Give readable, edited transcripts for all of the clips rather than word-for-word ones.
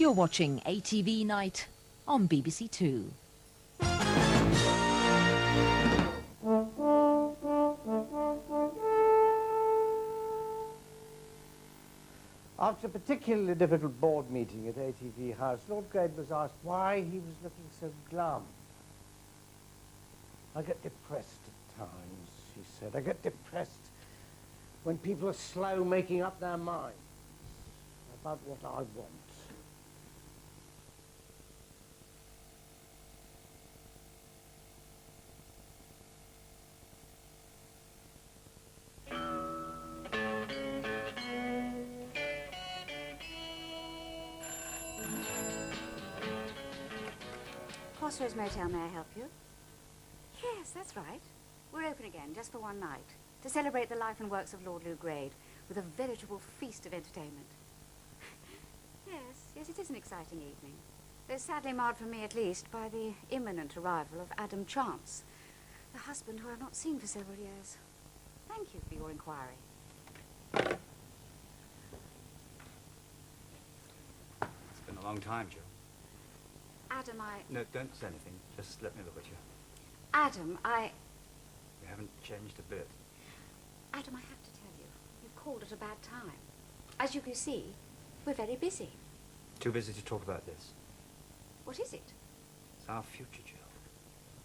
You're watching ATV Night on BBC2. After a particularly difficult board meeting at ATV House, Lord Grade was asked why he was looking so glum. I get depressed at times, he said. I get depressed when people are slow making up their minds about what I want. Crossroads Motel, may I help you? Yes, that's right. We're open again, just for one night, to celebrate the life and works of Lord Lou Grade with a veritable feast of entertainment. Yes, it is an exciting evening, though sadly marred for me at least by the imminent arrival of Adam Chance, the husband who I've not seen for several years. Thank you for your inquiry. It's been a long time, Joe. Adam, No, don't say anything. Just let me look at you. Adam, You haven't changed a bit. Adam, I have to tell you, you've called at a bad time. As you can see, we're very busy. Too busy to talk about this. What is it? It's our future, Jill.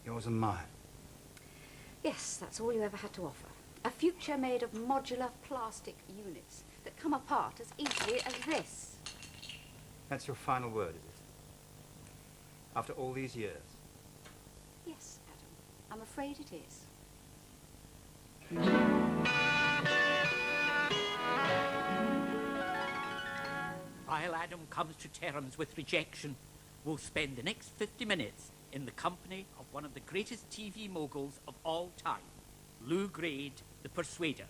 Yours and mine. Yes, that's all you ever had to offer. A future made of modular plastic units that come apart as easily as this. That's your final word, is it? After all these years? Yes, Adam. I'm afraid it is. While Adam comes to terms with rejection, we'll spend the next 50 minutes in the company of one of the greatest TV moguls of all time, Lou Grade, the Persuader.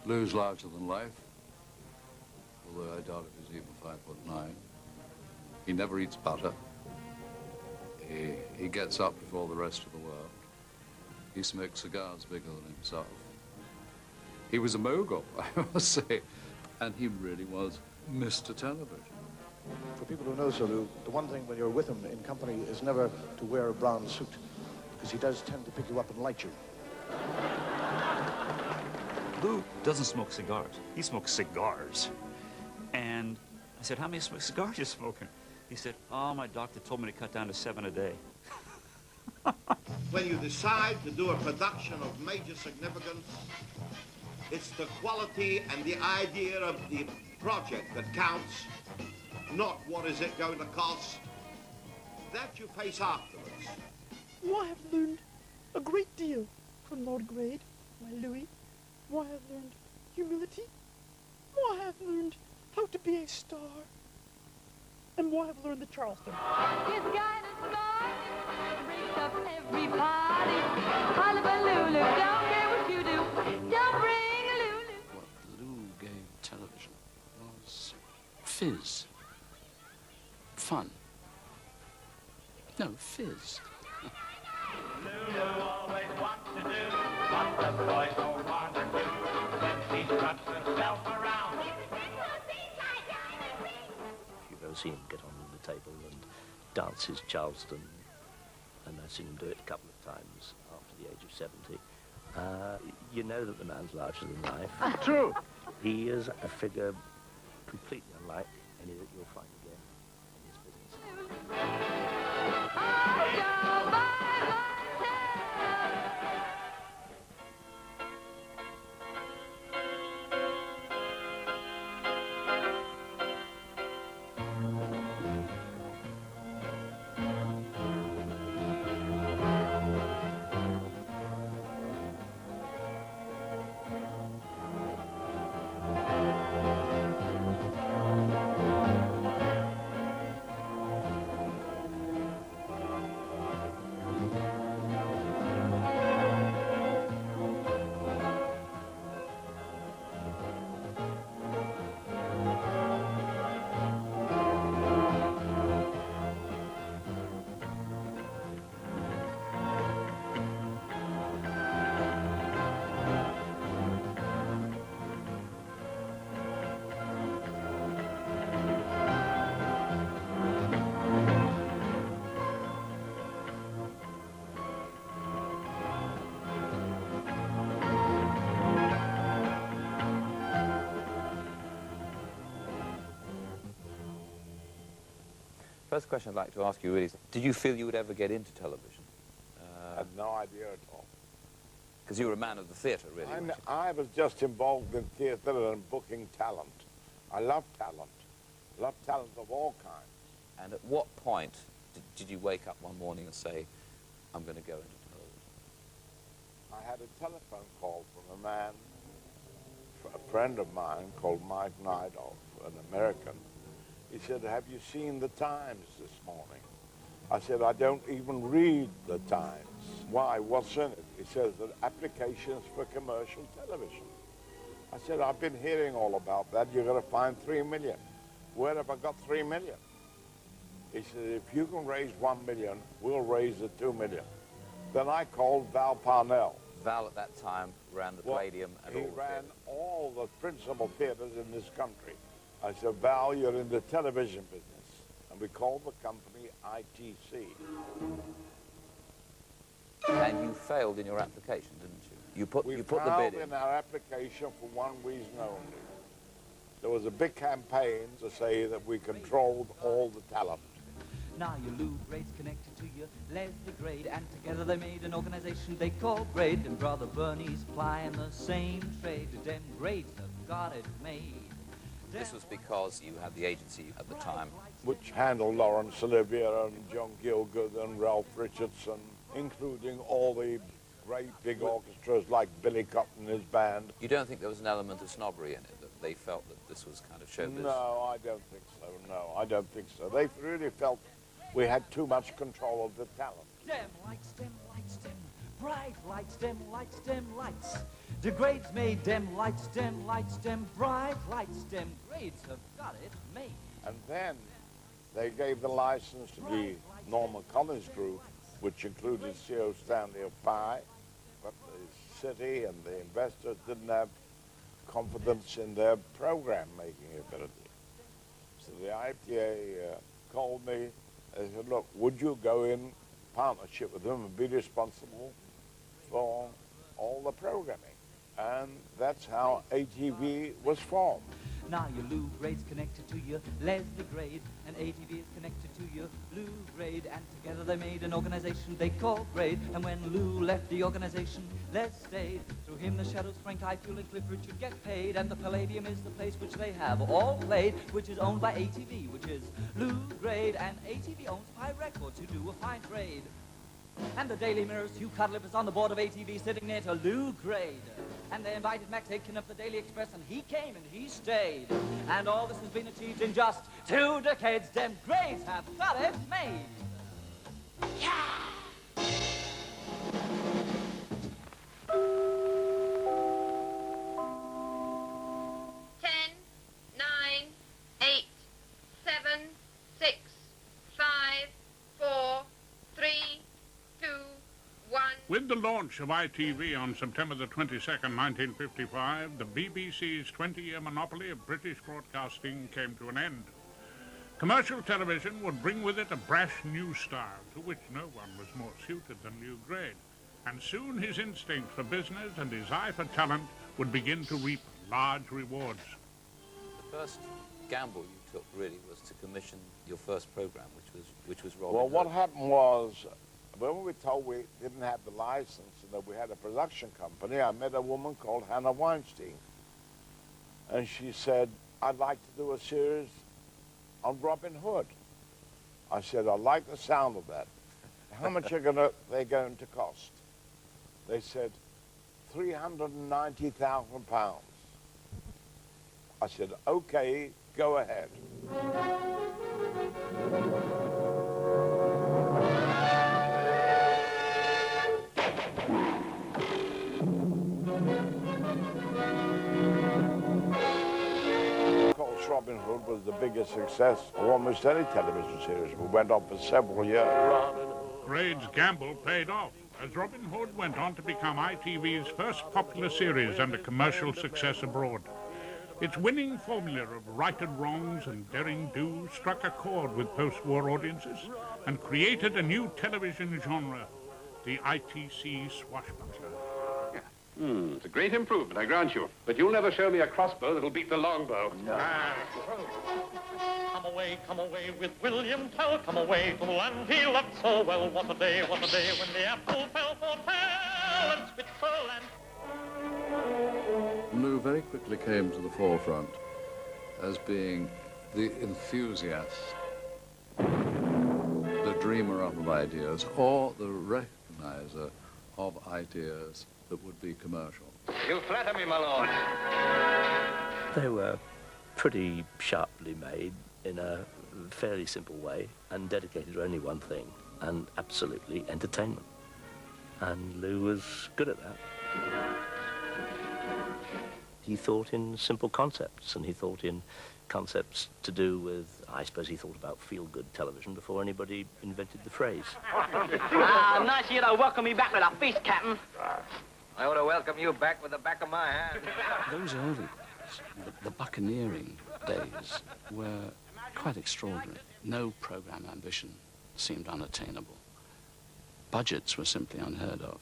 Lou's larger than life, although I doubt if he's even 5'9". He never eats butter. He gets up before the rest of the world. He smokes cigars bigger than himself. He was a mogul, I must say, and he really was Mr. Television. For people who know Sir Lou, the one thing when you're with him in company is never to wear a brown suit, because he does tend to pick you up and light you. Lou doesn't smoke cigars. He smokes cigars. And I said, how many cigars are you smoking? He said, oh, my doctor told me to cut down to 7 a day. When you decide to do a production of major significance, it's the quality and the idea of the project that counts, not what is it going to cost. That you face afterwards. I have learned a great deal from Lord Grade, my Louis. I have learned humility. I have learned how to be a star. And I have learned the Charleston. He's got a star, breaks up every party. Hullabaloo, don't care what you do. Don't bring a Lulu. What Lou gave television was fizz. Fun. No, fizz. Lulu always wants to do what the boys don't want to do. When she struts herself around. You've ever seen him get on the table and dance his Charleston, and I've seen him do it a couple of times after the age of 70. You know that the man's larger than life. True. He is a figure completely unlike any that you'll find again in this business. first question I'd like to ask you really is, did you feel you would ever get into television? I had no idea at all. Because you were a man of the theatre, really, weren't you? I was just involved in theatre and booking talent. I love talent. Love talent of all kinds. And at what point did you wake up one morning and say, I'm going to go into television? I had a telephone call from a man, a friend of mine called Mike Nidoff, an American. He said, have you seen the Times this morning? I said, I don't even read the Times. Why? What's in it? He says that applications for commercial television. I said, I've been hearing all about that. You're going to find 3 million. Where have I got 3 million? He said, if you can raise 1 million, we'll raise the 2 million. Then I called Val Parnell. Val at that time ran the Palladium and all the He ran all the principal theatres in this country. I said, Val, you're in the television business. And we called the company ITC. And you failed in your application, didn't you? You put the bid failed in. in our application for one reason only. There was a big campaign to say that we controlled all the talent. Now your Lou Grade's connected to your Leslie Grade, and together they made an organization they call Grade, and brother Bernie's plying the same trade. Them Grades have got it made. This was because you had the agency at the time. Which handled Laurence Olivier and John Gielgud and Ralph Richardson, including all the great big orchestras like Billy Cotton and his band. You don't think there was an element of snobbery in it, that they felt that this was kind of showbiz? No, I don't think so. No, I don't think so. They really felt we had too much control of the talent. Stem lights, stem lights, stem bright lights, stem lights, stem lights. The Grades made them lights, stem lights, stem bright lights, stem Grades have got it made. And then they gave the license to the Norman Collins Group, which included C.O. Stanley of Pye, but the city and the investors didn't have confidence in their program-making ability. So the IPA called me and said, look, would you go in partnership with them and be responsible for all the programming? And that's how ATV was formed. Now your Lou Grade's connected to your Leslie Grade, and ATV is connected to your Lou Grade, and together they made an organization they call Grade. And when Lou left the organization, Les stayed. Through him the Shadows, Frank Highfield and Cliff Richard get paid, and the Palladium is the place which they have all played, which is owned by ATV, which is Lou Grade, and ATV owns Pye Records, who do a fine trade. And the Daily Mirror's Hugh Cudlip is on the board of ATV, sitting near to Lou Grade. And they invited Max Aitken of the Daily Express, and he came and he stayed. And all this has been achieved in just 2 decades. Them Grades have got it made. Yeah! 10, 9, 8, 7, 6, 5, 4, 3, 2, 1. With the launch of ITV on September the 22nd, 1955, the BBC's 20-year monopoly of British broadcasting came to an end. Commercial television would bring with it a brash new style to which no one was more suited than Lou Grade, and soon his instinct for business and his eye for talent would begin to reap large rewards. The first gamble you took really was to commission your first program, which was Robin Well, what Hood. happened was, when we were told we didn't have the license and that we had a production company, I met a woman called Hannah Weinstein. And she said, I'd like to do a series on Robin Hood. I said, I like the sound of that. How much are they going to cost? They said, £390,000. I said, okay, go ahead. Of course, Robin Hood was the biggest success of almost any television series. We went on for several years. Grade's gamble paid off, as Robin Hood went on to become ITV's first popular series and a commercial success abroad. Its winning formula of righted wrongs and daring do struck a chord with post-war audiences and created a new television genre, the ITC swashbuckler. It's a great improvement, I grant you. But you'll never show me a crossbow that'll beat the longbow. No. Ah. A come away with William Tell. Come away to the land he loved so well. What a day when the apple fell for Tell and Switzerland. Lou very quickly came to the forefront as being the enthusiast, the dreamer up of ideas, or the recognizer of ideas that would be commercial. You flatter me, my lord. They were pretty sharply made in a fairly simple way and dedicated to only one thing, and absolutely entertainment. And Lou was good at that. He thought in simple concepts, and he thought in concepts to do with, I suppose he thought about feel-good television before anybody invented the phrase. Nice of you to welcome me back with a feast, Captain. I ought to welcome you back with the back of my hand. Those early days, the buccaneering days, were quite extraordinary. No program ambition seemed unattainable. Budgets were simply unheard of.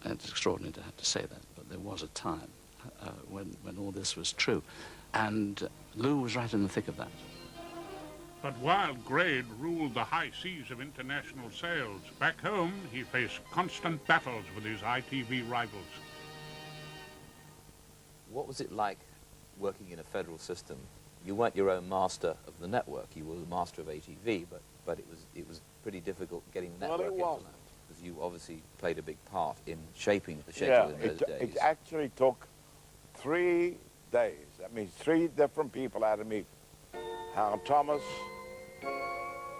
And it's extraordinary to have to say that, but there was a time when all this was true. And Lou was right in the thick of that. But while Grade ruled the high seas of international sales, back home he faced constant battles with his ITV rivals. What was it like working in a federal system? You weren't your own master of the network. You were the master of ATV, but it was pretty difficult getting the network into that, because you obviously played a big part in shaping the schedule in those days. It actually took 3 days. That means 3 different people had to meet. Howard Thomas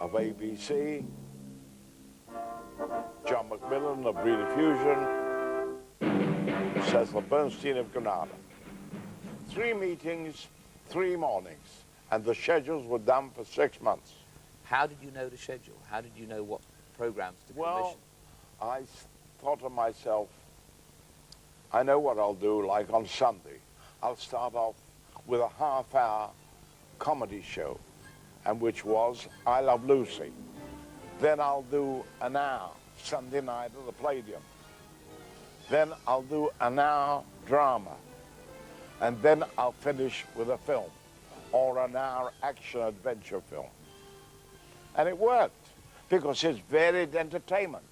of ABC, John McMillan of Breeder Fusion, Cecil Bernstein of Granada. 3 meetings, 3 mornings, and the schedules were done for 6 months. How did you know the schedule? How did you know what programs to commission? Well, I thought to myself, I know what I'll do, like on Sunday. I'll start off with a half-hour comedy show, and which was I Love Lucy. Then I'll do an hour, Sunday night at the Palladium. Then I'll do an hour drama. And then I'll finish with a film, or an hour action-adventure film. And it worked, because it's varied entertainment.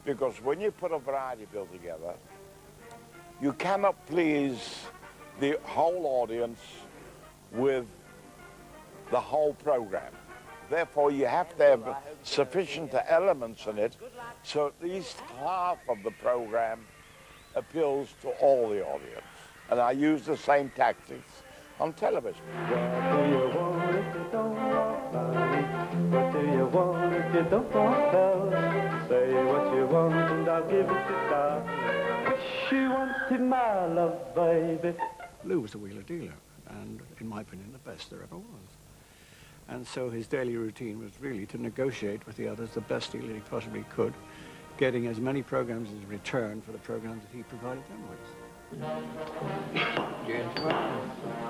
Because when you put a variety bill together, you cannot please the whole audience with the whole program. Therefore, you have to have sufficient elements in it, so at least half of the program appeals to all the audience. And I use the same tactics on television. What do you want if you don't want money? What do you want if you don't want love? Say what you want and I'll give it to God. Wish you wanted my love, baby. Lou was a wheeler dealer, and in my opinion, the best there ever was. And so his daily routine was really to negotiate with the others the best deal he possibly could, getting as many programs in return for the programs that he provided them with.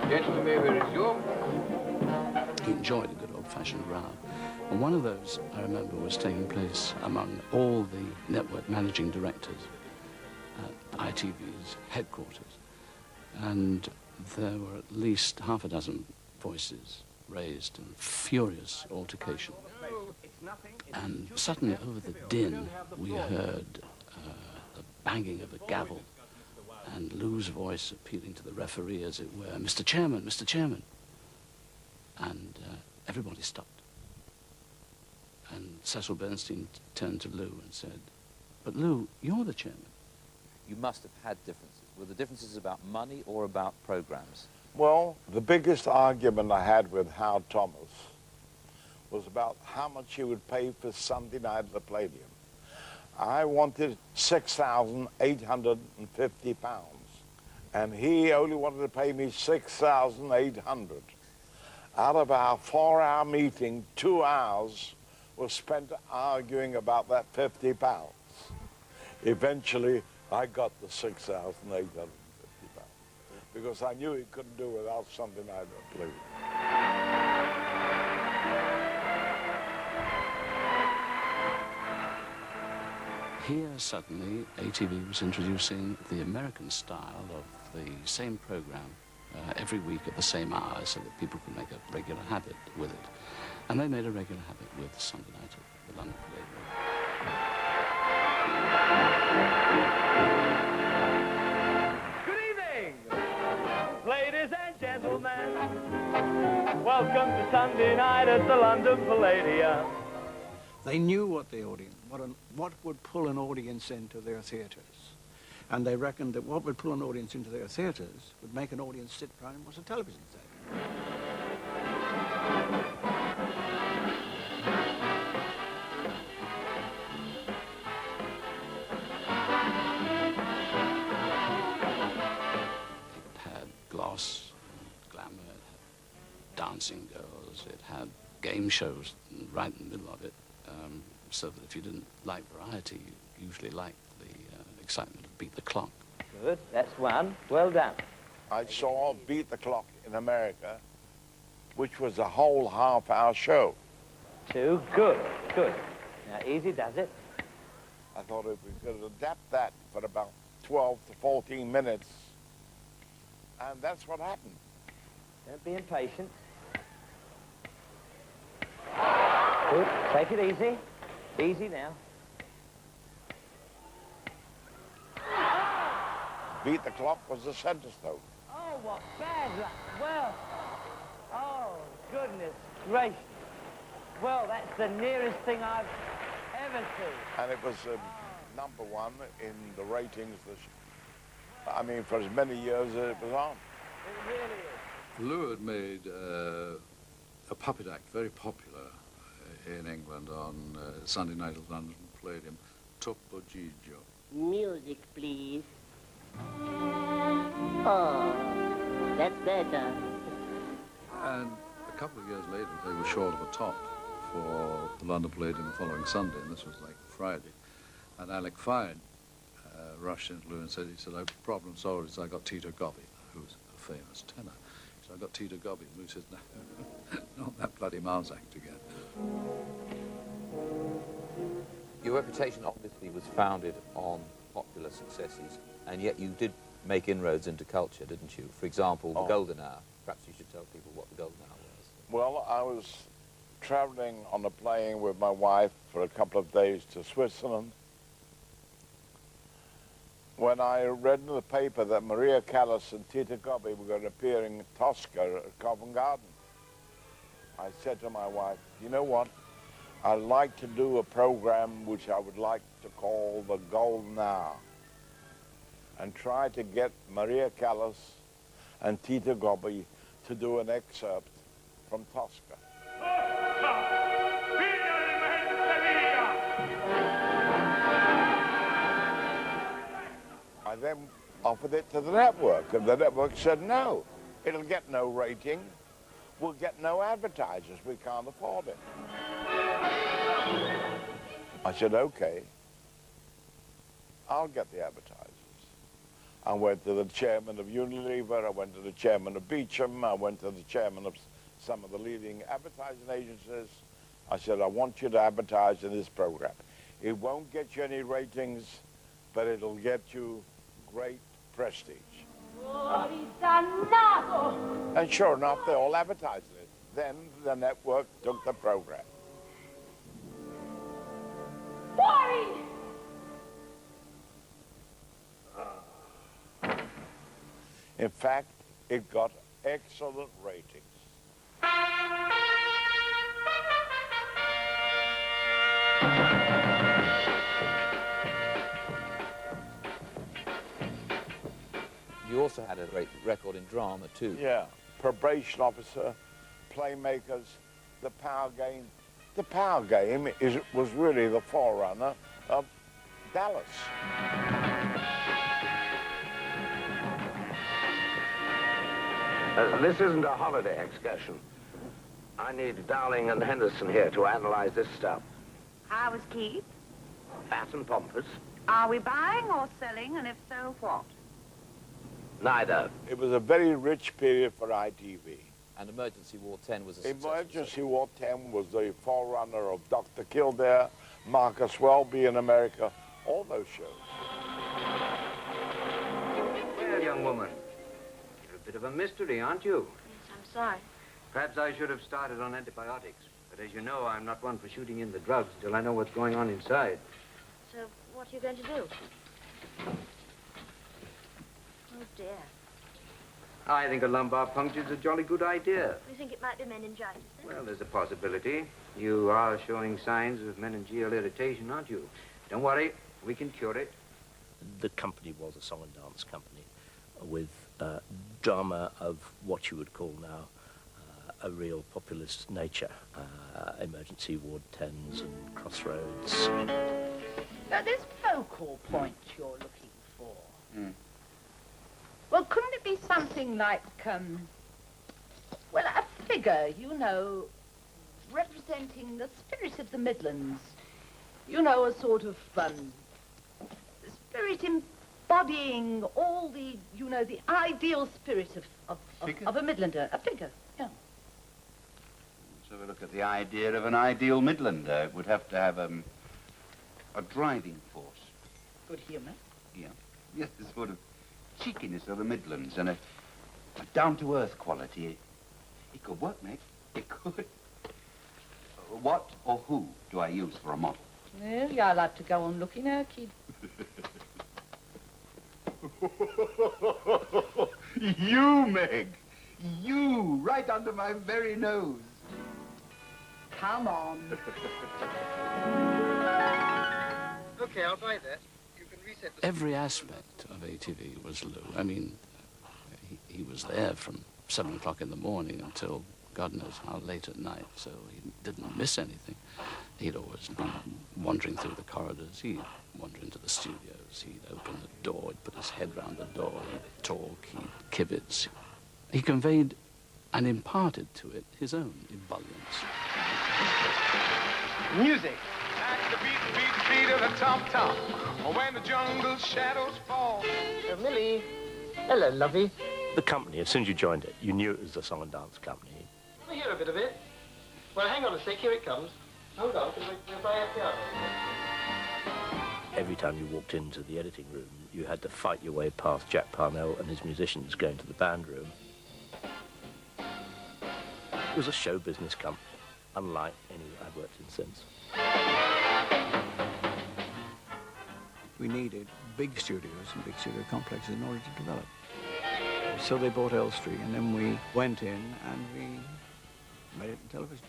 Gentlemen, may we resume? He enjoyed a good old-fashioned row. And one of those, I remember, was taking place among all the network managing directors at ITV's headquarters. And there were at least half a dozen voices raised in furious altercation. And suddenly, over the din, we heard the banging of a gavel, and Lou's voice appealing to the referee, as it were, "Mr. Chairman, Mr. Chairman." And everybody stopped. And Cecil Bernstein turned to Lou and said, "But Lou, you're the chairman." You must have had differences. Were the differences about money or about programs? Well, the biggest argument I had with Howard Thomas was about how much he would pay for Sunday night at the Palladium. I wanted £6,850, and he only wanted to pay me $6,800. Out of our 4-hour meeting, 2 hours was spent arguing about that £50. Eventually, I got the $6,850 because I knew he couldn't do without Sunday night at the Palladium. Here, suddenly, ATV was introducing the American style of the same program every week at the same hour so that people could make a regular habit with it. And they made a regular habit with Sunday night at the London Parade. Good evening, ladies and gentlemen. Welcome to Sunday night at the London Palladium. They knew what the audience, what would pull an audience into their theatres. And they reckoned that what would pull an audience into their theatres would make an audience sit down and watch a television set. It had gloss, glamour, it had dancing girls, it had game shows right in the middle of it, so that if you didn't like variety, you usually liked the excitement of Beat the Clock. Good, that's one. Well done. I saw Beat the Clock in America, which was a whole half-hour show. 2, good, good. Now, easy does it. I thought if we could adapt that for about 12 to 14 minutes, and that's what happened. Don't be impatient. Good, take it easy. Easy now. Beat the Clock was the center stone. Oh, what bad luck. Well, oh, goodness gracious. Well, that's the nearest thing I've ever seen. And it was #1 in the ratings. I mean, for as many years as it was on. It really is. Lou had made a puppet act very popular in England on Sunday night at London Palladium, Toppo Gigio. Music, please. Oh, that's better. And a couple of years later, they were short of a top for the London Palladium the following Sunday, and this was like Friday. And Alec Fine rushed into Lou and said, problem solved is I got Tito Gobbi, who's a famous tenor. He said, I got Tito Gobbi. And Lou says, no, not that bloody Mars act again. Your reputation obviously was founded on popular successes, and yet you did make inroads into culture, didn't you? For example, the Golden Hour. Perhaps you should tell people what the Golden Hour was. Well, I was traveling on a plane with my wife for a couple of days to Switzerland when I read in the paper that Maria Callas and Tito Gobbi were going to appear in Tosca at Covent Garden. I said to my wife, you know what? I'd like to do a program which I would like to call the Golden Hour and try to get Maria Callas and Tito Gobbi to do an excerpt from Tosca. I then offered it to the network, and the network said, no, it'll get no rating. We'll get no advertisers. We can't afford it. I said, okay, I'll get the advertisers. I went to the chairman of Unilever, I went to the chairman of Beecham, I went to the chairman of some of the leading advertising agencies. I said, I want you to advertise in this program. It won't get you any ratings, but it'll get you great prestige. And sure enough, they all advertised it. Then the network took the program. In fact, it got excellent ratings. You also had a great record in drama, too. Yeah, Probation Officer, Playmakers, The Power Game. The Power Game was really the forerunner of Dallas. This isn't a holiday excursion. I need Dowling and Henderson here to analyze this stuff. How was Keith? Fat and pompous. Are we buying or selling, and if so, what? Neither. It was a very rich period for ITV. And Emergency War 10 was a success. Emergency War 10 was the forerunner of Dr. Kildare, Marcus Welby in America, all those shows. Well, young woman, Bit of a mystery, aren't you? Yes, I'm sorry. Perhaps I should have started on antibiotics. But as you know, I'm not one for shooting in the drugs until I know what's going on inside. So what are you going to do? Oh, dear. I think a lumbar puncture is a jolly good idea. You think it might be meningitis, then? Well, there's a possibility. You are showing signs of meningeal irritation, aren't you? Don't worry, we can cure it. The company was a song and dance company with drama of what you would call now a real populist nature. Emergency Ward 10s and Crossroads. Now, this focal point you're looking for. Well, couldn't it be something like, well, a figure, you know, representing the spirit of the Midlands? You know, a sort of spirit embodying all the, you know, the ideal spirit of a Midlander. A figure, yeah. So we look at the idea of an ideal Midlander. It would have to have a driving force. Good humour. Yeah. Yes, the sort of cheekiness of the Midlands and a down-to-earth quality. It could work, Meg. It could. What or who do I use for a model? Well, I'll have to go on looking out, kid. You, Meg. You, right under my very nose. Come on. Okay, I'll buy that. You can reset the... Every aspect of ATV was Lou. I mean, he was there from 7 o'clock in the morning until God knows how late at night, so he didn't miss anything. He'd always be wandering through the corridors. He'd wander into the studios. He'd open the door. He'd put his head round the door. He'd talk. He'd kibitz. He conveyed and imparted to it his own ebullience. Music. That's the beat of the tom-tom. When the jungle shadows fall. Millie. Hello, lovey. The company, as soon as you joined it, you knew it was a song and dance company. Let me hear a bit of it. Well, hang on a sec. Here it comes. Hold on, because I have to. Every time you walked into the editing room, you had to fight your way past Jack Parnell and his musicians going to the band room. It was a show business company, unlike any I've worked in since. We needed big studios and big studio complexes in order to develop. So they bought Elstree, and then we went in and we made it in television.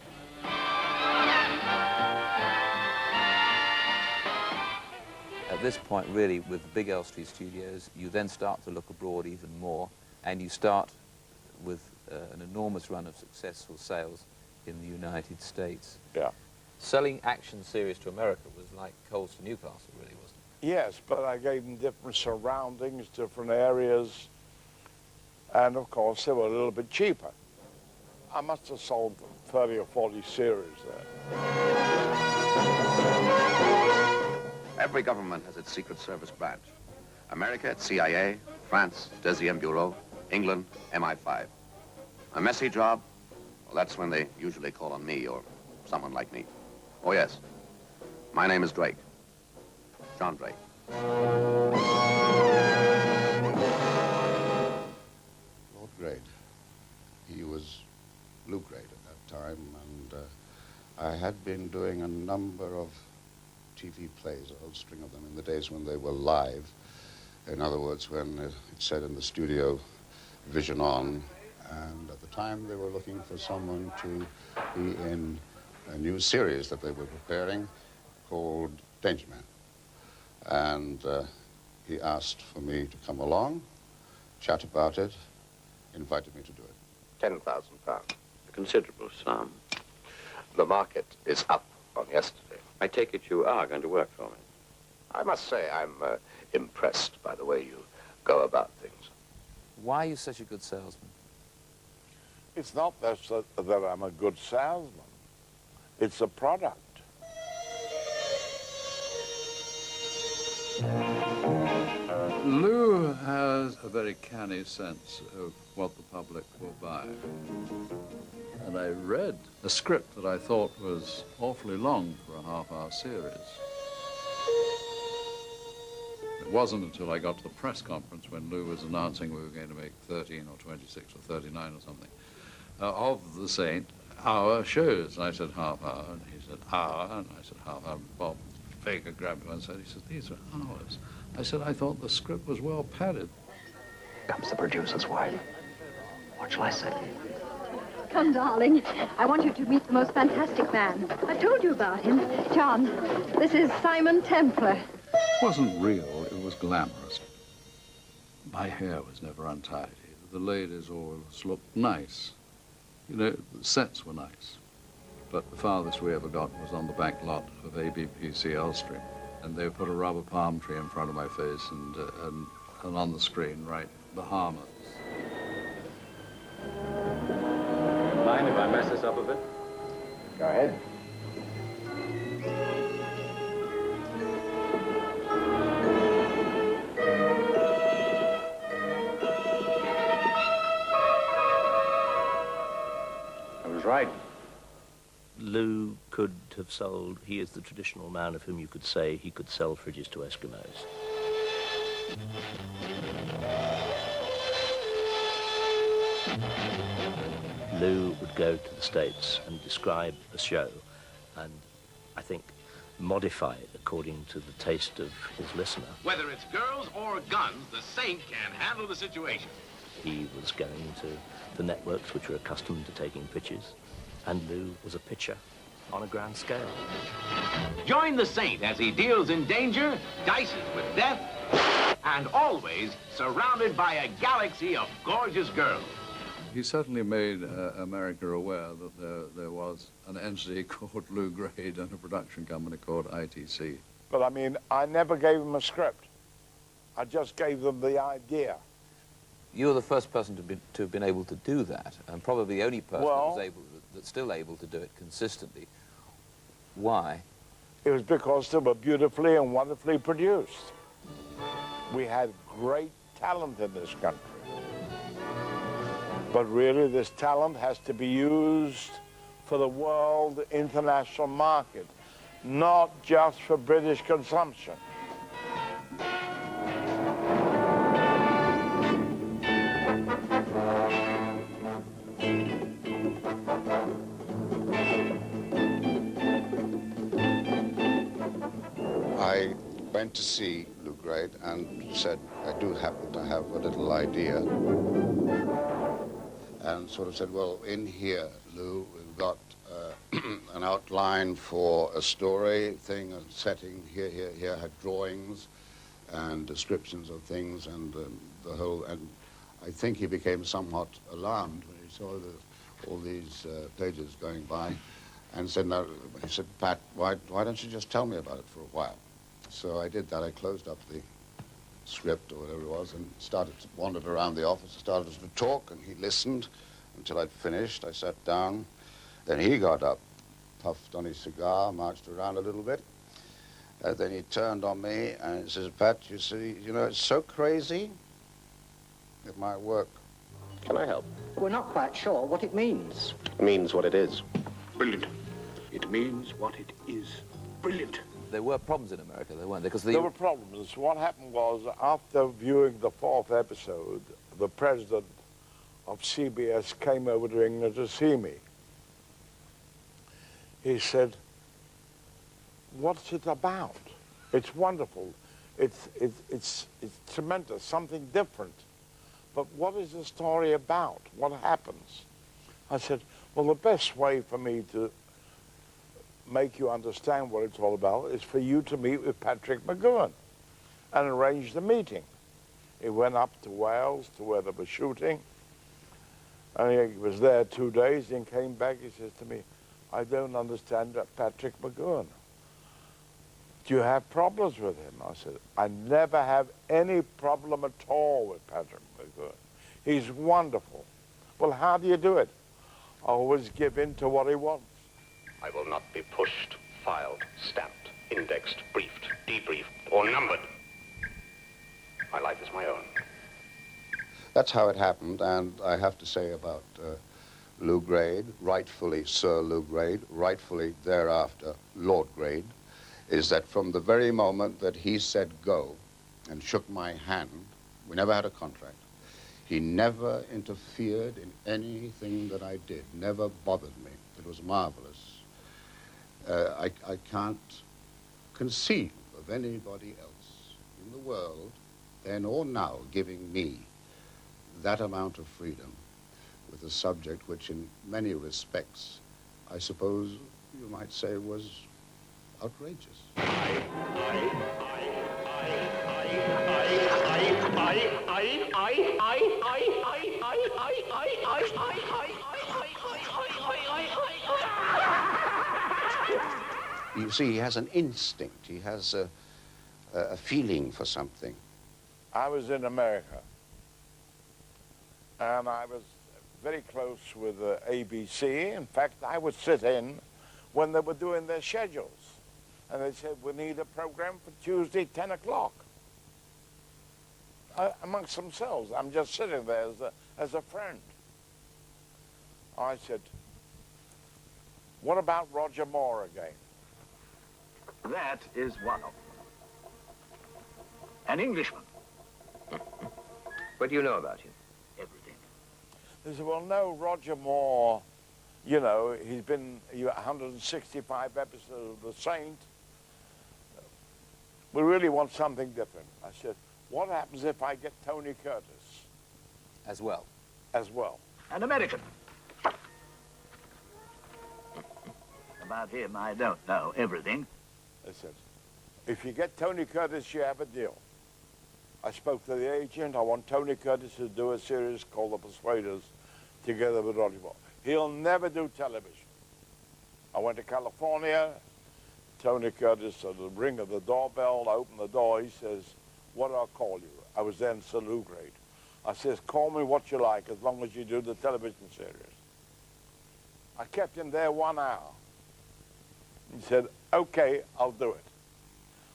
At this point, really, with the big Elstree studios, you then start to look abroad even more, and you start with an enormous run of successful sales in the United States. Yeah. Selling action series to America was like coals to Newcastle, really, wasn't it? Yes, but I gave them different surroundings, different areas, and of course they were a little bit cheaper. I must have sold 30 or 40 series there. Every government has its Secret Service branch. America, it's CIA, France, Deuxième Bureau, England, MI5. A messy job? Well, that's when they usually call on me or someone like me. Oh, yes. My name is Drake. John Drake. Lord Grade. He was Lou Grade at that time, and I had been doing a number of TV plays, a whole string of them, in the days when they were live. In other words, when it said in the studio, Vision On, and at the time they were looking for someone to be in a new series that they were preparing called Danger Man. And he asked for me to come along, chat about it, invited me to do it. £10,000, a considerable sum. The market is up on yesterday. I take it you are going to work for me. I must say I'm impressed by the way you go about things. Why are you such a good salesman? It's not that I'm a good salesman. It's a product. Lou has a very canny sense of what the public will buy. And I read a script that I thought was awfully long for a half-hour series. wasn't until I got to the press conference when Lou was announcing we were going to make 13 or 26 or 39 or something of the Saint hour shows. And I said half hour, and he said hour, and I said half hour. Bob Baker grabbed me and said, he said, these are hours. I said, I thought the script was well padded. Comes the producer's wife. What shall I say? Come, darling. I want you to meet the most fantastic man. I told you about him. John, this is Simon Templar. It wasn't real, it was glamorous. My hair was never untidy. The ladies always looked nice. You know, the sets were nice. But the farthest we ever got was on the back lot of ABPC Elstree. And they put a rubber palm tree in front of my face and on the screen, right, Bahamas. Mind if I mess this up a bit? Go ahead. I was right. Lou could have sold, he is the traditional man of whom you could say he could sell fridges to Eskimos. Lou would go to the States and describe a show and, I think, modify it according to the taste of his listener. Whether it's girls or guns, the Saint can handle the situation. He was going to the networks which were accustomed to taking pictures, and Lou was a pitcher on a grand scale. Join the Saint as he deals in danger, dices with death, and always surrounded by a galaxy of gorgeous girls. He certainly made America aware that there was an entity called Lou Grade and a production company called ITC. But I mean, I never gave them a script. I just gave them the idea. You're the first person to have been able to do that, and probably the only person that's still able to do it consistently. Why? It was because they were beautifully and wonderfully produced. We had great talent in this country. But really, this talent has to be used for the world international market, not just for British consumption. I went to see Lou Grade and said, I do happen to have a little idea. And sort of said, well, in here, Lou, we've got an outline for a story thing, a setting. Here had drawings and descriptions of things and the whole. And I think he became somewhat alarmed when he saw all these pages going by, and said, no, he said, Pat, why don't you just tell me about it for a while? So I did that. I closed up the script or whatever it was and wandered around the office, started to talk, and he listened until I'd finished. I sat down. Then he got up, puffed on his cigar, marched around a little bit. Then he turned on me and he says, Pat, you see, you know, it's so crazy. It might work. Can I help? We're not quite sure what it means. It means what it is. Brilliant. It means what it is. Brilliant. There were problems in America, there weren't there? Because there were problems. What happened was, after viewing the 4th episode, the president of CBS came over to England to see me. He said, what's it about? It's wonderful. It's tremendous, something different. But what is the story about? What happens? I said, well, the best way for me to make you understand what it's all about is for you to meet with Patrick McGowan and arrange the meeting. He went up to Wales to where they were shooting, and he was there 2 days, and came back. He says to me, I don't understand Patrick McGowan. Do you have problems with him? I said, I never have any problem at all with Patrick McGowan. He's wonderful. Well, how do you do it? I always give in to what he wants. I will not be pushed, filed, stamped, indexed, briefed, debriefed, or numbered. My life is my own. That's how it happened, and I have to say about Lou Grade, rightfully Sir Lou Grade, rightfully thereafter Lord Grade, is that from the very moment that he said go, and shook my hand. We never had a contract. He never interfered in anything that I did, never bothered me. It was marvelous. I can't conceive of anybody else in the world, then or now, giving me that amount of freedom with a subject which in many respects, I suppose you might say, was outrageous. You see, he has an instinct. He has a feeling for something. I was in America, and I was very close with ABC. In fact, I would sit in when they were doing their schedules. And they said, we need a program for Tuesday, 10 o'clock. Amongst themselves. I'm just sitting there as a friend. I said, what about Roger Moore again? That is one of them. An Englishman. What do you know about him? Everything. They said, well, no, Roger Moore, you know, he's been 165 episodes of The Saint. We really want something different. I said, what happens if I get Tony Curtis? As well? As well. An American. About him, I don't know everything. I said, if you get Tony Curtis, you have a deal. I spoke to the agent. I want Tony Curtis to do a series called The Persuaders together with Roger Moore. He'll never do television. I went to California. Tony Curtis, at the ring of the doorbell, I opened the door. He says, what do I call you? I was then salute grade. I says, call me what you like as long as you do the television series. I kept him there 1 hour. He said, okay, I'll do it.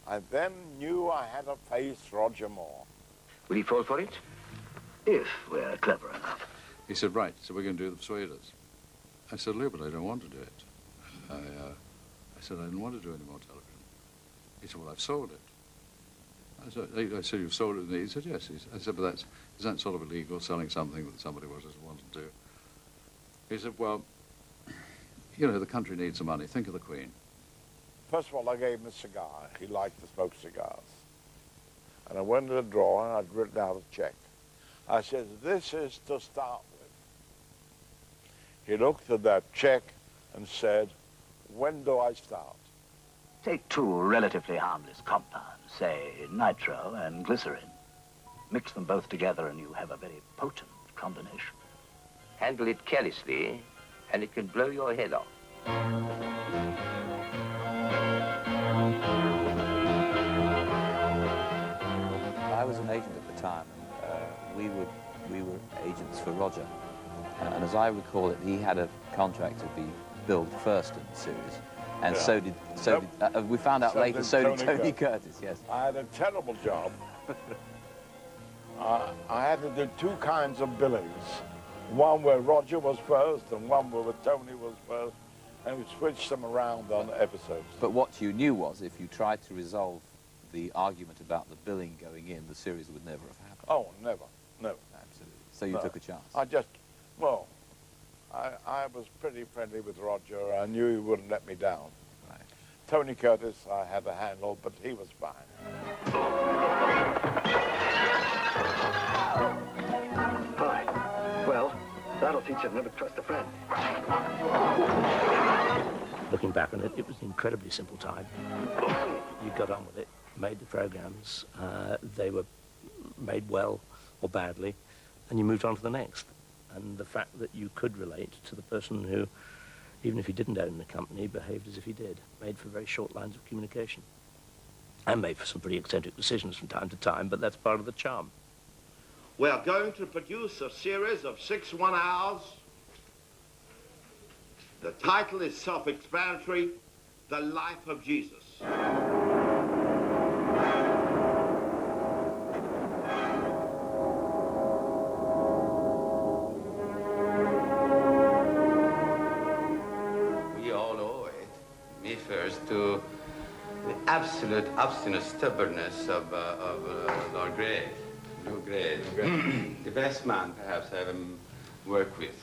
I then knew I had to face Roger Moore. Will he fall for it? If we're clever enough. He said, right, so we're going to do The Persuaders. I said, Lou, but I don't want to do it. I said, I didn't want to do any more television. He said, well, I've sold it. I said, you've sold it? He said, yes. I said, but is that sort of illegal, selling something that somebody doesn't want to do? He said, well, you know, the country needs some money. Think of the Queen. First of all, I gave him a cigar. He liked to smoke cigars. And I went to the drawer, and I'd written out a check. I said, this is to start with. He looked at that check and said, when do I start? Take two relatively harmless compounds, say nitro and glycerin. Mix them both together and you have a very potent combination. Handle it carelessly and it can blow your head off. I was an agent at the time. We were agents for Roger. And as I recall it, he had a contract to be billed first in the series. And yeah. We found out later, so did Tony Curtis, yes. I had a terrible job. I had to do two kinds of billings. One where Roger was first and one where Tony was first. And we switched them around on episodes. But what you knew was if you tried to resolve the argument about the billing going in, the series would never have happened. Oh, never, never. Absolutely. So you took a chance. I was pretty friendly with Roger. I knew he wouldn't let me down. Right. Tony Curtis, I had to handle, but he was fine. Hi. Well, that'll teach you to never trust a friend. Looking back on it, it was an incredibly simple time. You got on with it, made the programs. They were made well or badly, and you moved on to the next. And the fact that you could relate to the person who, even if he didn't own the company, behaved as if he did, made for very short lines of communication. And made for some pretty eccentric decisions from time to time, but that's part of the charm. We are going to produce a series of 6 1-hours. The title is self-explanatory, The Life of Jesus. We all owe it, me first, to the absolute obstinate stubbornness of Lord Grey. Lou Grey. The best man, perhaps, I ever worked with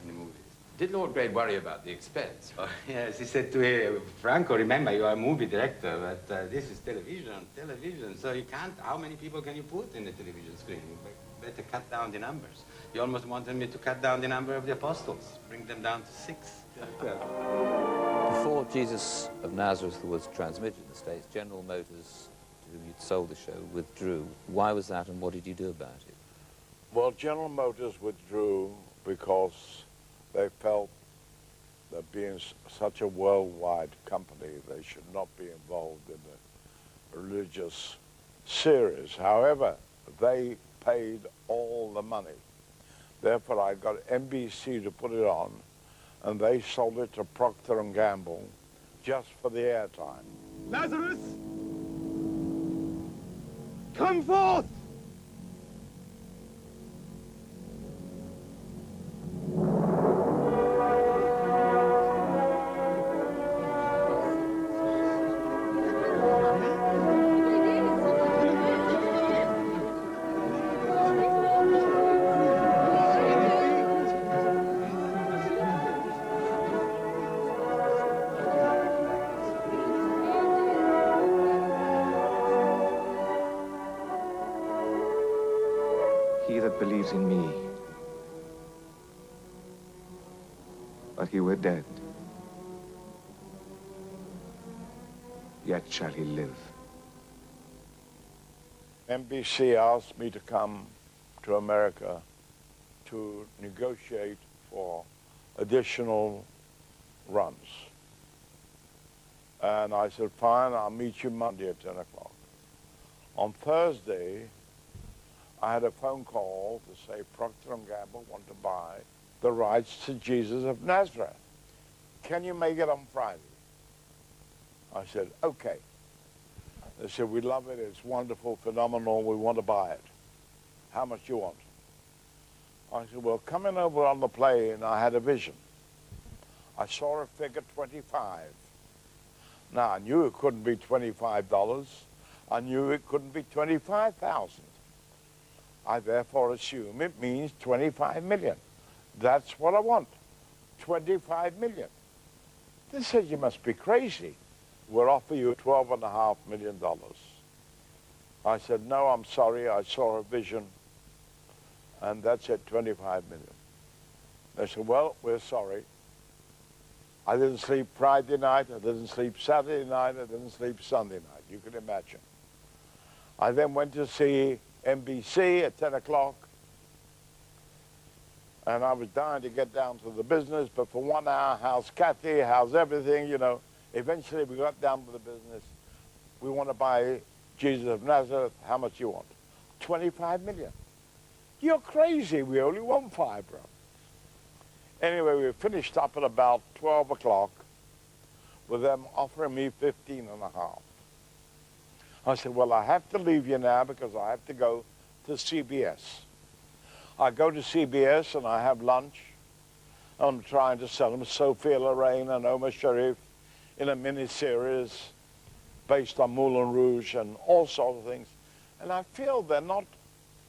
in the movies. Did Lord Grey worry about the expense? Oh, yes, he said to Franco, remember, you are a movie director, but this is television, so you can't, how many people can you put in the television screen? You better cut down the numbers. He almost wanted me to cut down the number of the apostles, bring them down to 6. Before Jesus of Nazareth was transmitted in the States, General Motors, to whom you'd sold the show, withdrew. Why was that, and what did you do about it? Well, General Motors withdrew because they felt that being such a worldwide company, they should not be involved in a religious series. However, they paid all the money. Therefore, I got NBC to put it on, and they sold it to Procter & Gamble just for the airtime. Lazarus! Come forth! He that believes in me, but he were dead, yet shall he live. NBC asked me to come to America to negotiate for additional runs. And I said, fine, I'll meet you Monday at 10 o'clock. On Thursday, I had a phone call to say Procter & Gamble want to buy the rights to Jesus of Nazareth. Can you make it on Friday? I said, okay. They said, we love it, it's wonderful, phenomenal, we want to buy it. How much do you want? I said, well, coming over on the plane, I had a vision. I saw a figure 25. Now, I knew it couldn't be $25. I knew it couldn't be 25,000. I therefore assume it means 25 million. That's what I want, 25 million. They said, you must be crazy. We'll offer you $12.5 million. I said, no, I'm sorry, I saw a vision, and that's it, 25 million. They said, well, we're sorry. I didn't sleep Friday night, I didn't sleep Saturday night, I didn't sleep Sunday night, you can imagine. I then went to see NBC at 10 o'clock, and I was dying to get down to the business, but for 1 hour, how's Kathy, how's everything, you know. Eventually, we got down to the business. We want to buy Jesus of Nazareth. How much you want? 25 million. You're crazy. We only want 5, bro. Anyway, we finished up at about 12 o'clock with them offering me 15.5. I said, well, I have to leave you now because I have to go to CBS. I go to CBS and I have lunch. I'm trying to sell them Sophia Loren and Omar Sharif in a miniseries based on Moulin Rouge and all sorts of things. And I feel they're not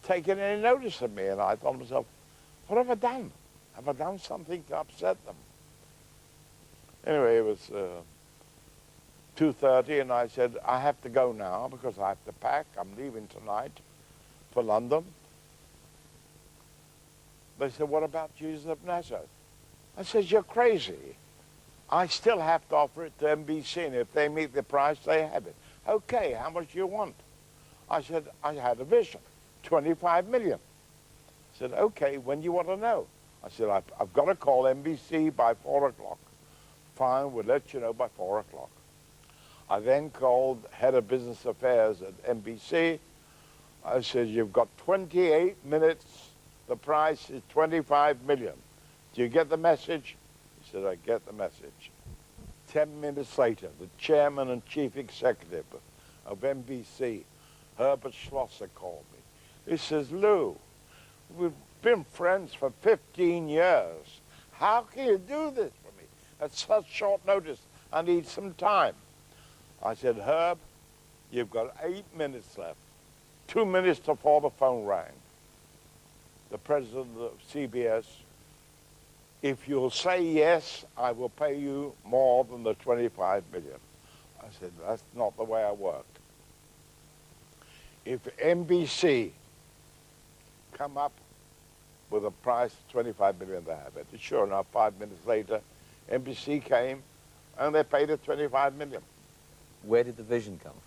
taking any notice of me. And I thought to myself, what have I done? Have I done something to upset them? Anyway, it was 2:30, and I said, I have to go now because I have to pack. I'm leaving tonight for London. They said, what about Jesus of Nazareth? I said, you're crazy. I still have to offer it to NBC, and if they meet the price, they have it. Okay, how much do you want? I said, I had a vision, 25 million. I said, okay, when do you want to know? I said, I've got to call NBC by 4 o'clock. Fine, we'll let you know by 4 o'clock. I then called head of business affairs at NBC. I said, you've got 28 minutes. The price is 25 million. Do you get the message? He said, I get the message. 10 minutes later, the chairman and chief executive of NBC, Herbert Schlosser, called me. He says, Lou, we've been friends for 15 years. How can you do this for me? At such short notice, I need some time. I said, Herb, you've got 8 minutes left. 2 minutes before the phone rang. The president of CBS, if you'll say yes, I will pay you more than the 25 million. I said, that's not the way I work. If NBC come up with a price of 25 million, they have it. Sure enough, 5 minutes later, NBC came and they paid it 25 million. Where did the vision come from?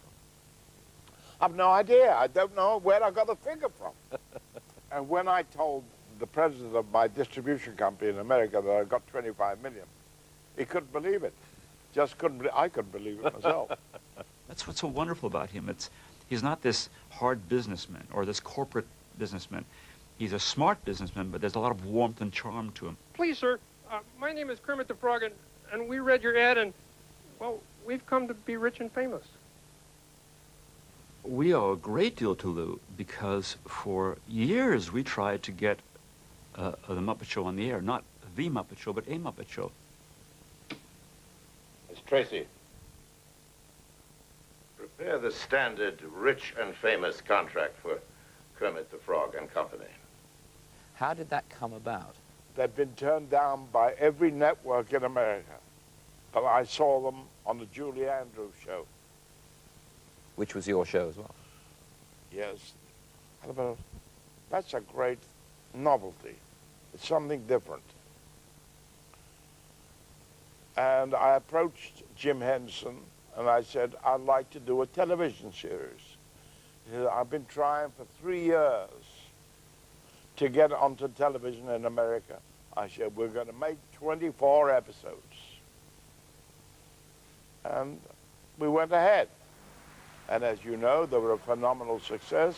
I've no idea. I don't know where I got the figure from. And when I told the president of my distribution company in America that I got 25 million, he couldn't believe it. Just couldn't. I couldn't believe it myself. That's what's so wonderful about him. He's not this hard businessman or this corporate businessman. He's a smart businessman, but there's a lot of warmth and charm to him. Please, sir. My name is Kermit the Frog, and we read your ad, and, well, we've come to be rich and famous. We owe a great deal to Lou because for years we tried to get the Muppet Show on the air. Not the Muppet Show, but a Muppet Show. Miss Tracy, prepare the standard rich and famous contract for Kermit the Frog and Company. How did that come about? They've been turned down by every network in America. But I saw them on the Julie Andrews show. Which was your show as well? Yes. That's a great novelty. It's something different. And I approached Jim Henson and I said, I'd like to do a television series. He said, I've been trying for 3 years to get onto television in America. I said, we're going to make 24 episodes. And we went ahead. And as you know, they were a phenomenal success.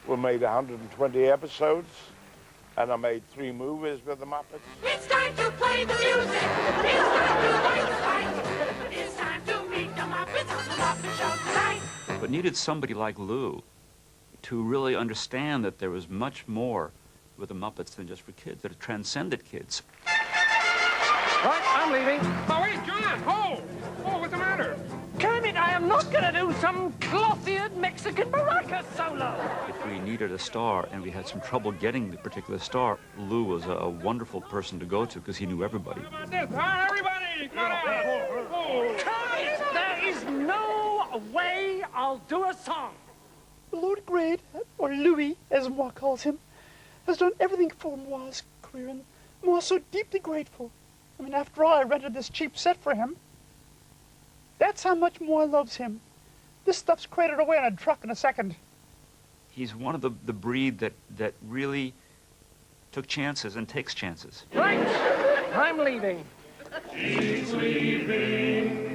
We made 120 episodes, and I made 3 movies with the Muppets. It's time to play the music. It's time to fight the fight. It's time to meet the Muppets on the Muppet Show tonight. But needed somebody like Lou to really understand that there was much more with the Muppets than just for kids, that it transcended kids. Right, I'm leaving. Oh, wait, John! Oh, what's the matter? Kermit, I am not going to do some cloth-eared Mexican maraca solo. If we needed a star and we had some trouble getting the particular star, Lou was a wonderful person to go to because he knew everybody. How about this? Everybody, go down. Kermit, there is no way I'll do a song. Lord Grade, or Louis, as Moi calls him, has done everything for Moi's career, and Moi's so deeply grateful. I mean, after all, I rented this cheap set for him. That's how much Moi loves him. This stuff's crated away in a truck in a second. He's one of the breed that really took chances and takes chances. Right, I'm leaving. She's leaving.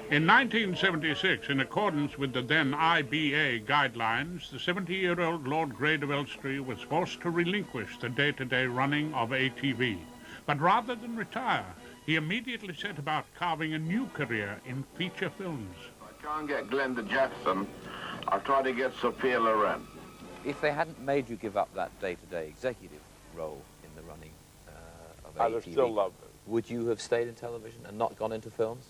In 1976, in accordance with the then IBA guidelines, the 70-year-old Lord Grade of Elstree was forced to relinquish the day-to-day running of ATV. But rather than retire, he immediately set about carving a new career in feature films. If I can't get Glenda Jackson, I'll try to get Sophia Loren. If they hadn't made you give up that day-to-day executive role in the running of ATV, I'd have still loved it. Would you have stayed in television and not gone into films?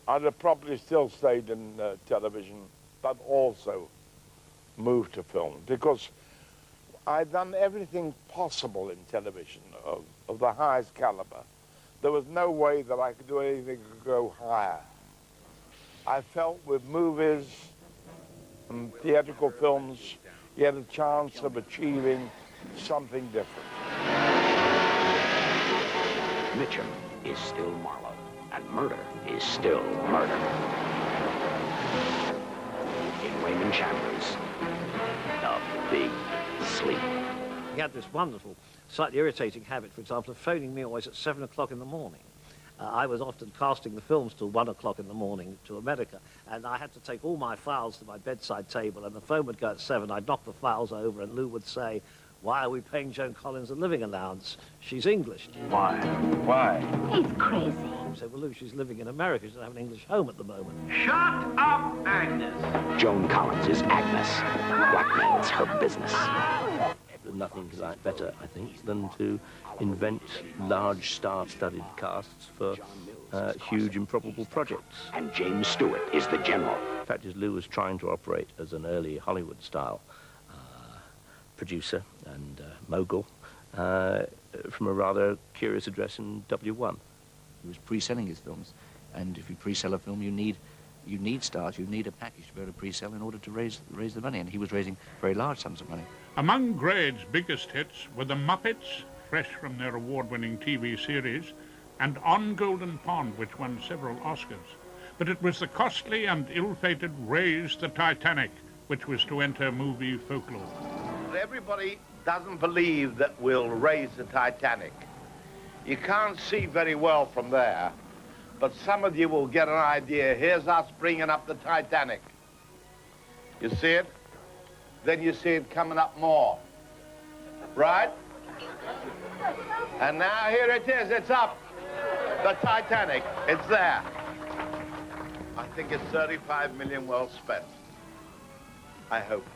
I'd have probably still stayed in television, but also moved to film, because I'd done everything possible in television of the highest caliber. There was no way that I could do anything to go higher. I felt with movies and theatrical films, you had a chance of achieving something different. Mitchum is still Marlowe, and murder is still murder. In Raymond Chandler's The Big Sleep. He had this wonderful, slightly irritating habit, for example, of phoning me always at 7 o'clock in the morning. I was often casting the films till 1 o'clock in the morning to America, and I had to take all my files to my bedside table, and the phone would go at 7. I'd knock the files over, and Lou would say, "Why are we paying Joan Collins a living allowance? She's English." Why? Why? He's crazy. I said, "Well, Lou, she's living in America. She doesn't have an English home at the moment." Shut up, Agnes. Joan Collins is Agnes. Blackmail's her business. nothing better, I think, than to invent large star-studded casts for huge improbable projects. And James Stewart is the general. The fact is, Lew was trying to operate as an early Hollywood-style producer and mogul from a rather curious address in W1. He was pre-selling his films, and if you pre-sell a film, you need stars, you need a package to be able to pre-sell in order to raise the money, and he was raising very large sums of money. Among Grade's biggest hits were The Muppets, fresh from their award-winning TV series, and On Golden Pond, which won several Oscars. But it was the costly and ill-fated Raise the Titanic, which was to enter movie folklore. Everybody doesn't believe that we'll raise the Titanic. You can't see very well from there, but some of you will get an idea. Here's us bringing up the Titanic. You see it? Then you see it coming up more. Right? And now here it is. It's up. The Titanic. It's there. I think it's 35 million well spent. I hope.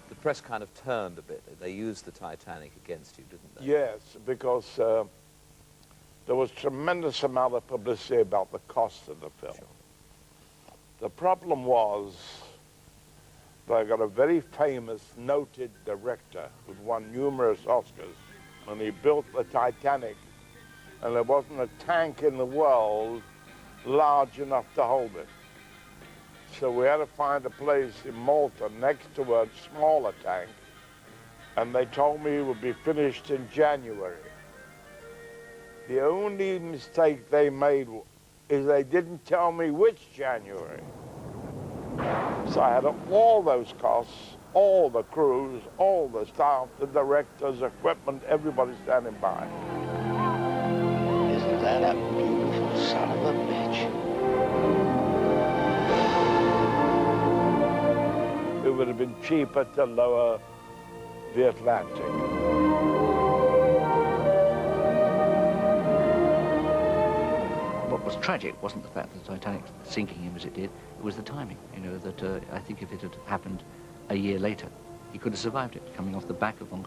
The press kind of turned a bit. They used the Titanic against you, didn't they? Yes, because there was tremendous amount of publicity about the cost of the film. Sure. The problem was that I got a very famous, noted director who'd won numerous Oscars, and he built the Titanic, and there wasn't a tank in the world large enough to hold it. So we had to find a place in Malta next to a smaller tank, and they told me it would be finished in January. The only mistake they made is they didn't tell me which January. So I had all those costs, all the crews, all the staff, the directors, equipment, everybody standing by. Isn't that a beautiful son of a bitch? It would have been cheaper to lower the Atlantic. What was tragic wasn't the fact that the Titanic sinking him as it did, it was the timing. You know, that I think if it had happened a year later, he could have survived it, coming off the back of On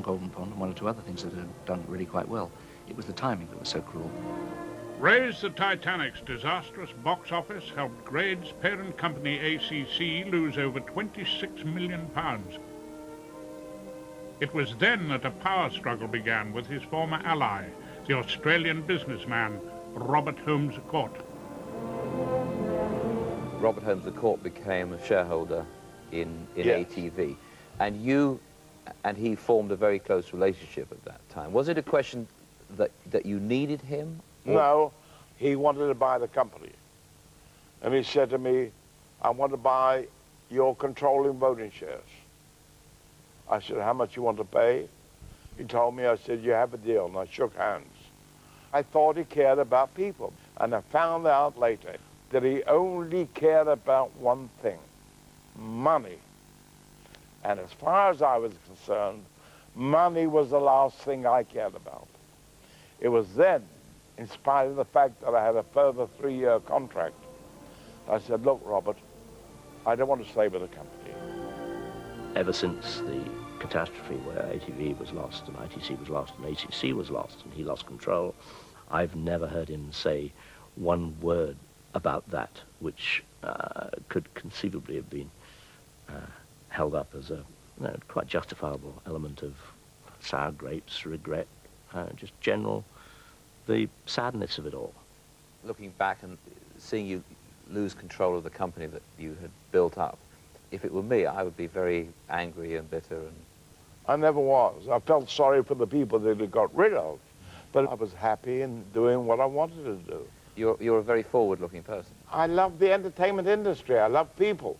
Golden Pond and one or two other things that had done really quite well. It was the timing that was so cruel. Raise the Titanic's disastrous box office helped Grade's parent company ACC lose over £26 million. It was then that a power struggle began with his former ally, the Australian businessman Robert Holmes à Court. Robert Holmes à Court became a shareholder in Yes. ATV, and you and he formed a very close relationship at that time. Was it a question that you needed him? No, he wanted to buy the company. And he said to me, I want to buy your controlling voting shares. I said, how much you want to pay? He told me, I said, you have a deal, and I shook hands. I thought he cared about people, and I found out later that he only cared about one thing, money. And as far as I was concerned, money was the last thing I cared about. It was then, in spite of the fact that I had a further 3-year contract, I said, look, Robert, I don't want to stay with the company. Ever since the catastrophe where ATV was lost and ITC was lost and ACC was lost and he lost control, I've never heard him say one word about that which could conceivably have been held up as a quite justifiable element of sour grapes, regret, just general, the sadness of it all. Looking back and seeing you lose control of the company that you had built up, if it were me, I would be very angry and bitter. And I never was. I felt sorry for the people that it got rid of, but I was happy in doing what I wanted to do. You're a very forward-looking person. I love the entertainment industry. I love people.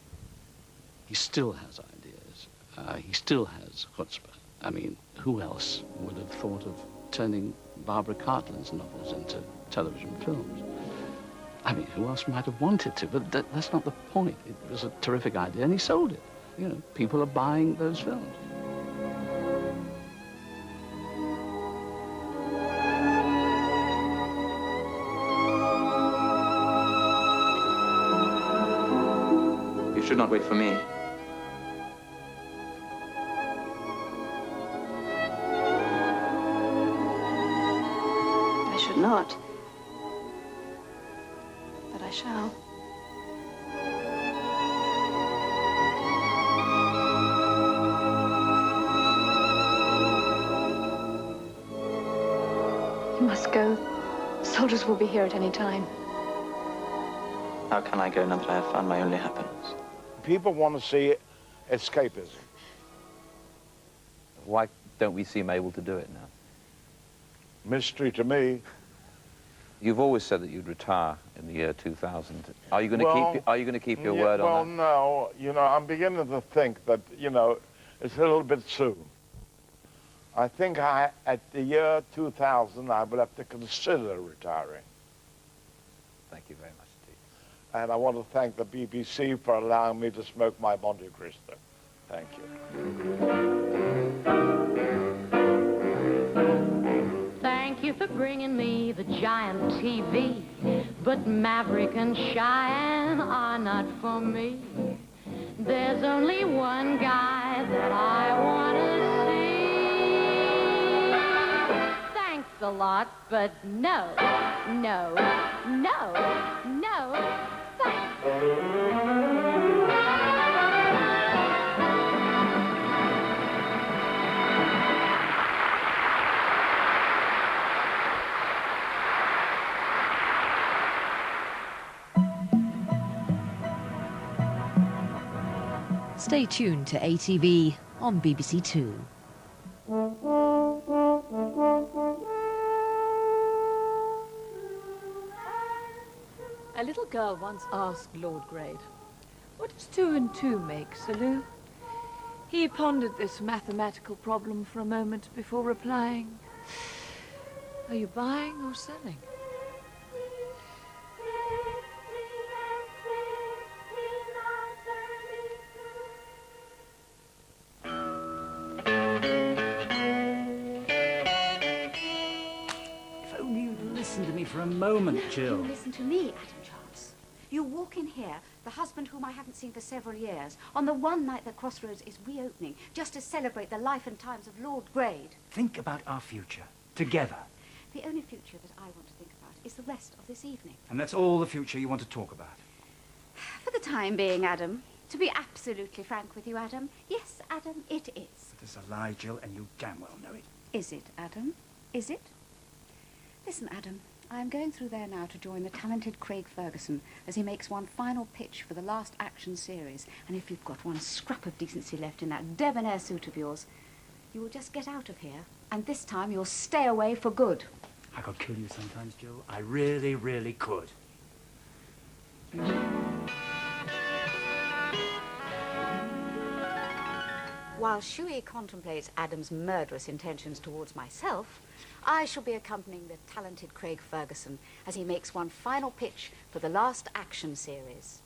He still has ideas. He still has chutzpah. I mean, who else would have thought of turning Barbara Cartland's novels into television films? I mean, who else might have wanted to? But that's not the point. It was a terrific idea, and he sold it. You know, people are buying those films. You should not wait for me. should not. But I shall. You must go. Soldiers will be here at any time. How can I go now that I have found my only happiness? People want to see escapism. Why don't we seem able to do it now? Mystery to me. You've always said that you'd retire in the year 2000. Are you going to keep your yeah, word well, on that? no. You know, I'm beginning to think that, you know, it's a little bit soon. I think at the year 2000, I will have to consider retiring. Thank you very much indeed. And I want to thank the BBC for allowing me to smoke my Monte Cristo. Thank you. Thank you for bringing me the giant TV, but Maverick and Cheyenne are not for me. There's only one guy that I want to see. Thanks a lot, but no, no, no, no, thanks. Stay tuned to ATV on BBC2. A little girl once asked Lord Grade, "What does 2 and 2 make, Sir Lou?" He pondered this mathematical problem for a moment before replying, "Are you buying or selling?" Listen to me for a moment, Jill. You listen to me, Adam Chance. You walk in here, the husband whom I haven't seen for several years, on the one night that Crossroads is reopening, just to celebrate the life and times of Lord Grade. Think about our future, together. The only future that I want to think about is the rest of this evening. And that's all the future you want to talk about. For the time being, Adam, to be absolutely frank with you, Adam, yes, Adam, it is. It is a lie, Jill, and you damn well know it. Is it, Adam? Is it? Listen, Adam, I am going through there now to join the talented Craig Ferguson as he makes one final pitch for the last action series. And if you've got one scrap of decency left in that debonair suit of yours, you will just get out of here, and this time you'll stay away for good. I could kill you sometimes, Jill. I really, really could. While Shuey contemplates Adam's murderous intentions towards myself, I shall be accompanying the talented Craig Ferguson as he makes one final pitch for the last action series.